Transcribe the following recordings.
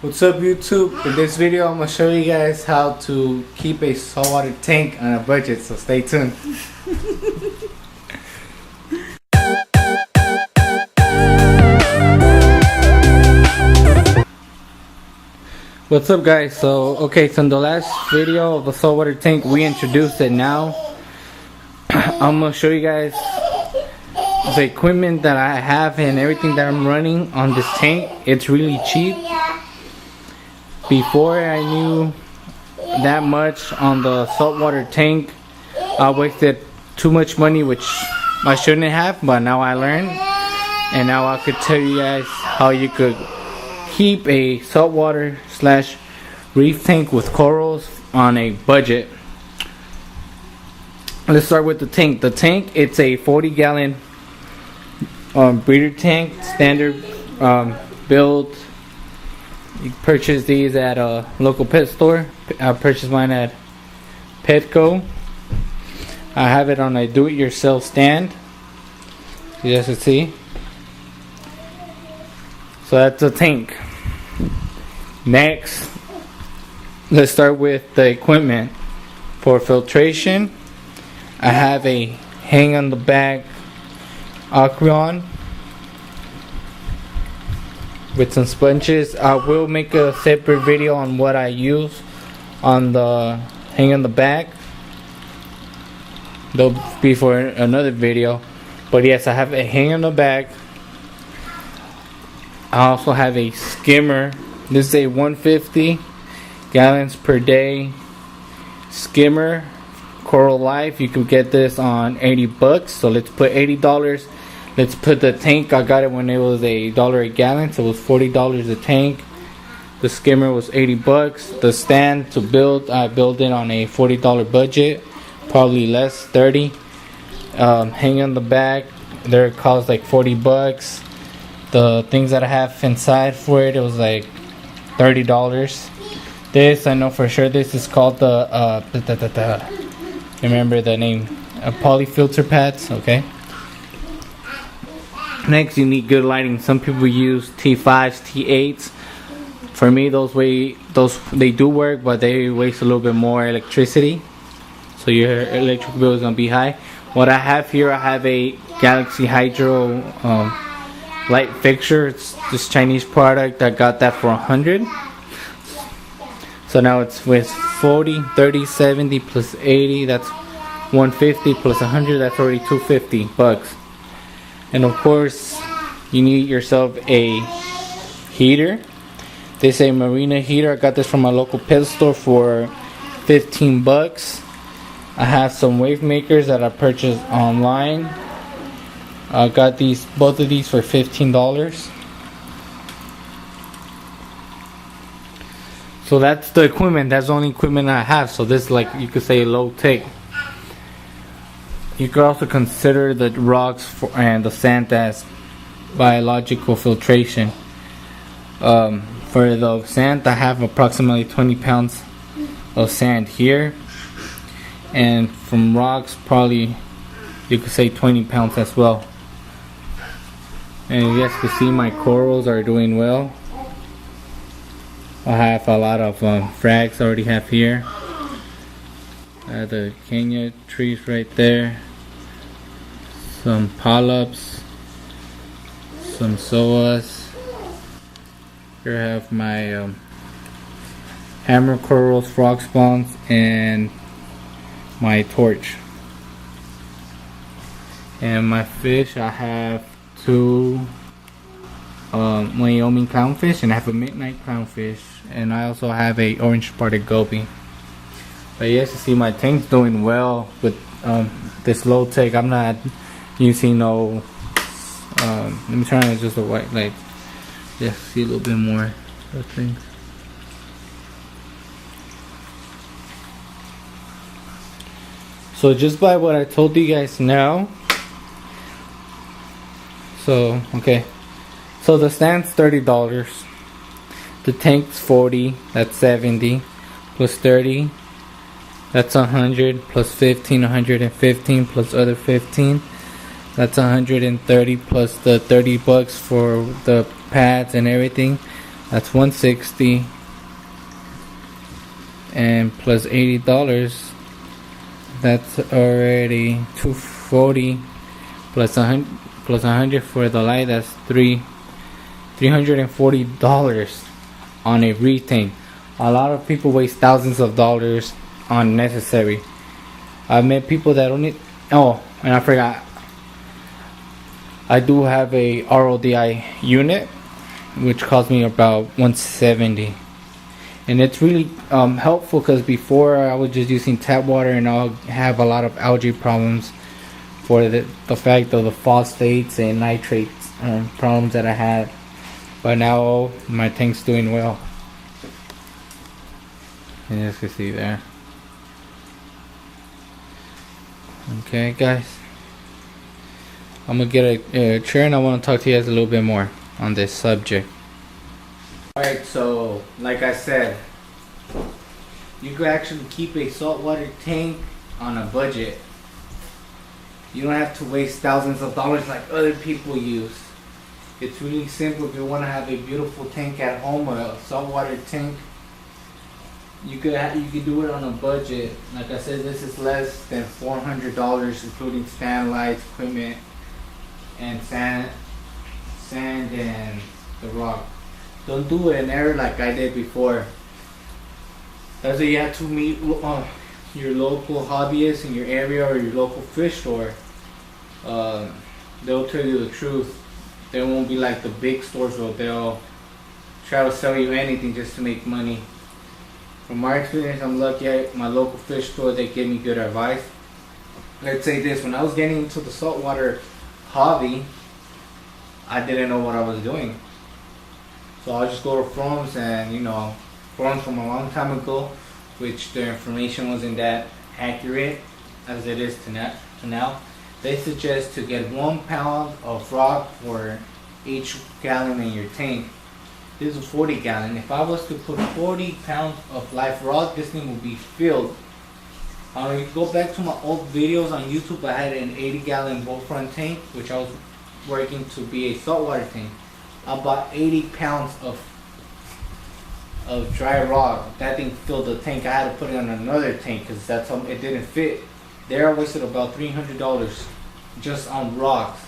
What's up, YouTube? In this video I'm going to show you guys how to keep a saltwater tank on a budget, so stay tuned. What's up, guys? So in the last video of the saltwater tank we introduced it. Now I'm going to show you guys the equipment that I have and everything that I'm running on this tank. It's really cheap. Before I knew that much on the saltwater tank, I wasted too much money, which I shouldn't have, but now I learned, and now I could tell you guys how you could keep a saltwater / reef tank with corals on a budget. Let's start with the tank. The tank, it's a 40-gallon breeder tank, standard build. You purchase these at a local pet store. I purchased mine at Petco. I have it on a do-it-yourself stand, you guys can see. So that's the tank. Next, let's start with the equipment. For filtration, I have a hang on the back aquarium with some sponges. I will make a separate video on what I use on the hang on the back. That'll be for another video. But yes, I have a hang on the back. I also have a skimmer. This is a 150 gallons per day skimmer, Coral Life. You can get this on $80. So let's put $80. Let's put the tank. I got it when it was $1 a gallon, so it was $40 a tank. The skimmer was $80. The stand to build, I built it on a $40 budget, probably less, 30. Hang on the back, there it cost like $40. The things that I have inside for it, it was like $30. This, I know for sure, this is called the remember the name, poly filter pads. Okay. Next, you need good lighting. Some people use T5s, T8s. For me, they do work, but they waste a little bit more electricity, so your electric bill is gonna be high. What I have here, I have a Galaxy Hydro light fixture. It's this Chinese product. I got that for $100. So now it's with 40, 30, 70 plus 80. That's 150 plus 100. That's already $250. And of course, you need yourself a heater. This is a marina heater. I got this from my local pet store for $15. I have some wave makers that I purchased online. I got both of these for $15. So that's the equipment. That's the only equipment I have. So this is, like, you could say, low tech. You could also consider the rocks and the sand as biological filtration. For the sand, I have approximately 20 pounds of sand here, and from rocks, probably you could say 20 pounds as well. And you guys can see my corals are doing well. I have a lot of frags I already have here. The Kenya trees right there, some polyps, some psoas. Here I have my hammer corals, frog spawns, and my torch. And my fish, I have two Wyoming clownfish, and I have a midnight clownfish, and I also have a orange spotted goby. But yes, you see my tank's doing well with this low tech. I'm not using no let me try to just a white light. Just see a little bit more of things. So just by what I told you guys now, so okay, so the stand's $30, the tank's $40, that's $70, plus 30, that's 100, plus 15, 115, plus other 15, that's 130, plus the $30 for the pads and everything. That's $160, and plus $80, that's already $240, plus $100 for the light. That's $340 on a Reef tank. A lot of people waste thousands of dollars on unnecessary. I've met people that only. Oh, and I forgot. I do have a RODI unit, which cost me about $170, and it's really helpful, because before I was just using tap water and I'll have a lot of algae problems for the fact of the phosphates and nitrates problems that I had. But now my tank's doing well. And as you can see there. Okay, guys. I'm gonna get a chair, and I want to talk to you guys a little bit more on this subject. Alright, so like I said, you could actually keep a saltwater tank on a budget. You don't have to waste thousands of dollars like other people use. It's really simple. If you want to have a beautiful tank at home, a saltwater tank, you could do it on a budget. Like I said, this is less than $400, including stand, lights, equipment, and sand and the rock. Don't do an error like I did before. That's why you have to meet your local hobbyist in your area or your local fish store. They'll tell you the truth. They won't be like the big stores where they'll try to sell you anything just to make money. From my experience, I'm lucky my local fish store, they give me good advice. Let's say this, when I was getting into the saltwater hobby, I didn't know what I was doing. So I'll just go to forums, and forums from a long time ago, which their information wasn't that accurate as it is to now. They suggest to get 1 pound of rock for each gallon in your tank. This is 40 gallon. If I was to put 40 pounds of live rock, this thing would be filled. You go back to my old videos on YouTube. I had an 80 gallon boat front tank, which I was working to be a saltwater tank. I bought 80 pounds of dry rock. That thing filled the tank. I had to put it on another tank because it didn't fit. There I wasted about $300 just on rocks.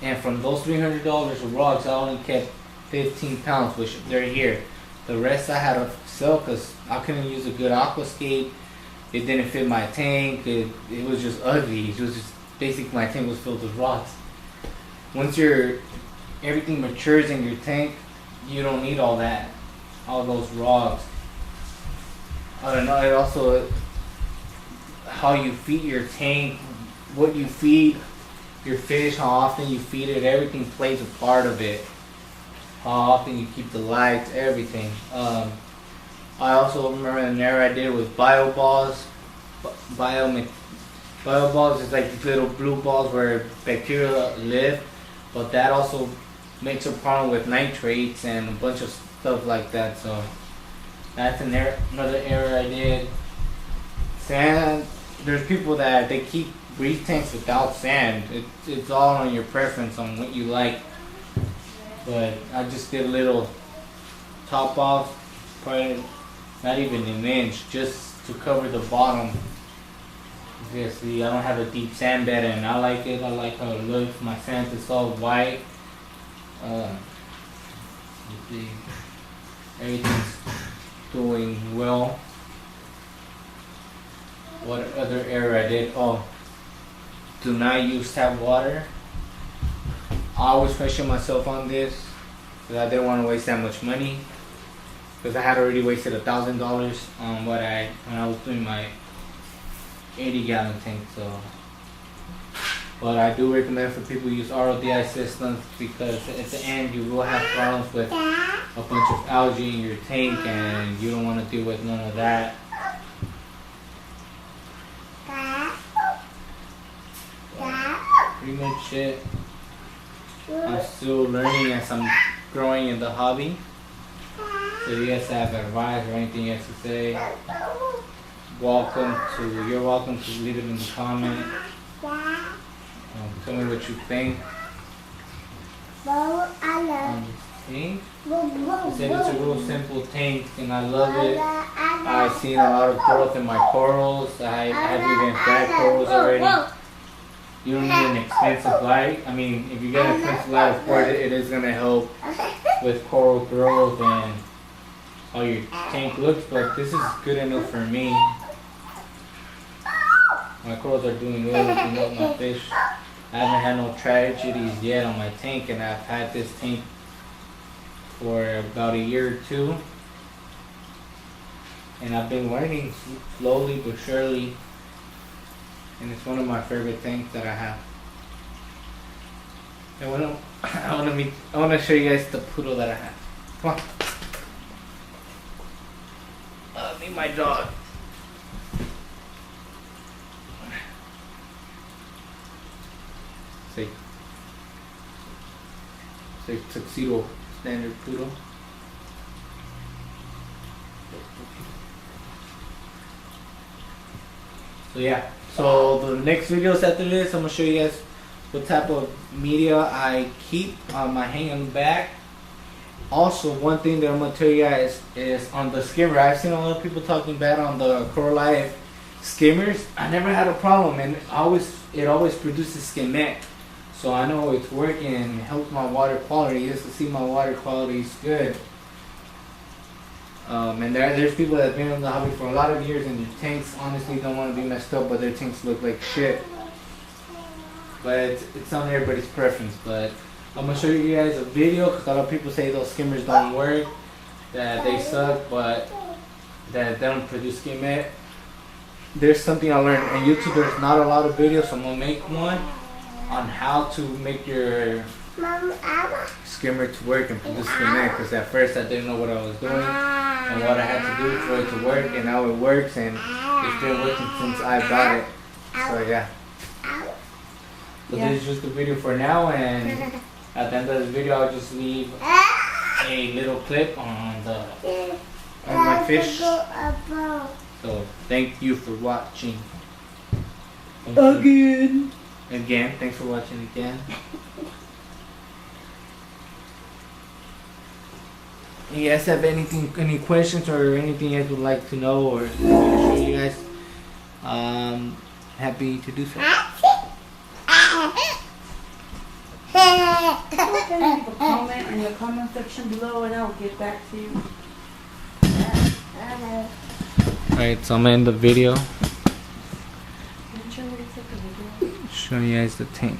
And from those $300 of rocks, I only kept 15 pounds, which they're here. The rest I had to sell because I couldn't use a good aquascape. It didn't fit my tank. It was just ugly. It was just basically my tank was filled with rocks. Once everything matures in your tank, you don't need all those rocks. I don't know. It also how you feed your tank, what you feed your fish, how often you feed it, everything plays a part of it. How often you keep the lights, everything. I also remember an error I did with bio balls. Bio balls is like these little blue balls where bacteria live, but that also makes a problem with nitrates and a bunch of stuff like that. So that's another error I did. Sand. There's people that they keep Reef tanks without sand. It's all on your preference on what you like. But I just did a little top off, probably not even an inch, just to cover the bottom. You see, I don't have a deep sand bed, and I like it. I like how it looks. My sand is all white. You see, everything's doing well. What other error I did? Oh, do not use tap water. I always question myself on this because I didn't want to waste that much money, because I had already wasted $1,000 on when I was doing my 80 gallon tank. So, but I do recommend for people to use RODI systems, because at the end you will have problems with a bunch of algae in your tank, and you don't want to deal with none of that. Pretty much it. I'm still learning as I'm growing in the hobby. So if you guys have advice or anything you have to say, you're welcome to leave it in the comment. Tell me what you think. on this tank. They said it's a real simple tank and I love it. I've seen a lot of growth in my corals. I have even fed corals already. You don't need an expensive light. I mean, if you get an expensive light, of course it is going to help with coral growth and how your tank looks, but this is good enough for me. My corals are doing well with up my fish. I haven't had no tragedies yet on my tank, and I've had this tank for about a year or two. And I've been learning slowly but surely. And it's one of my favorite things that I have. And I want to show you guys the poodle that I have. Come on. Meet my dog. Say tuxedo standard poodle. So yeah. So the next videos after this, I'm gonna show you guys what type of media I keep on my hanging back. Also, one thing that I'm gonna tell you guys is on the skimmer. I've seen a lot of people talking bad on the Coral Life skimmers. I never had a problem, and it always produces skimmette. So I know it's working and it helps my water quality. Just to see my water quality is good. And there's people that have been in the hobby for a lot of years and their tanks honestly don't want to be messed up, but their tanks look like shit. But it's on everybody's preference. But I'm going to show you guys a video because a lot of people say those skimmers don't work, that they suck, but that they don't produce skimmette. There's something I learned on YouTube. There's not a lot of videos, so I'm going to make one on how to make your skimmer to work and produce skimmette, because at first I didn't know what I was doing and what I had to do for it to work, and now it works and it's been working since I got it. So yeah. So this is just the video for now, and at the end of this video I'll just leave a little clip on my fish. So thank you for watching. Again, thanks for watching again. You guys have any questions or anything you guys would like to know or show you guys? Happy to do so. Okay, leave a comment in the comment section below and I'll get back to you. Alright, so I'm gonna end the video. Show you guys the tank.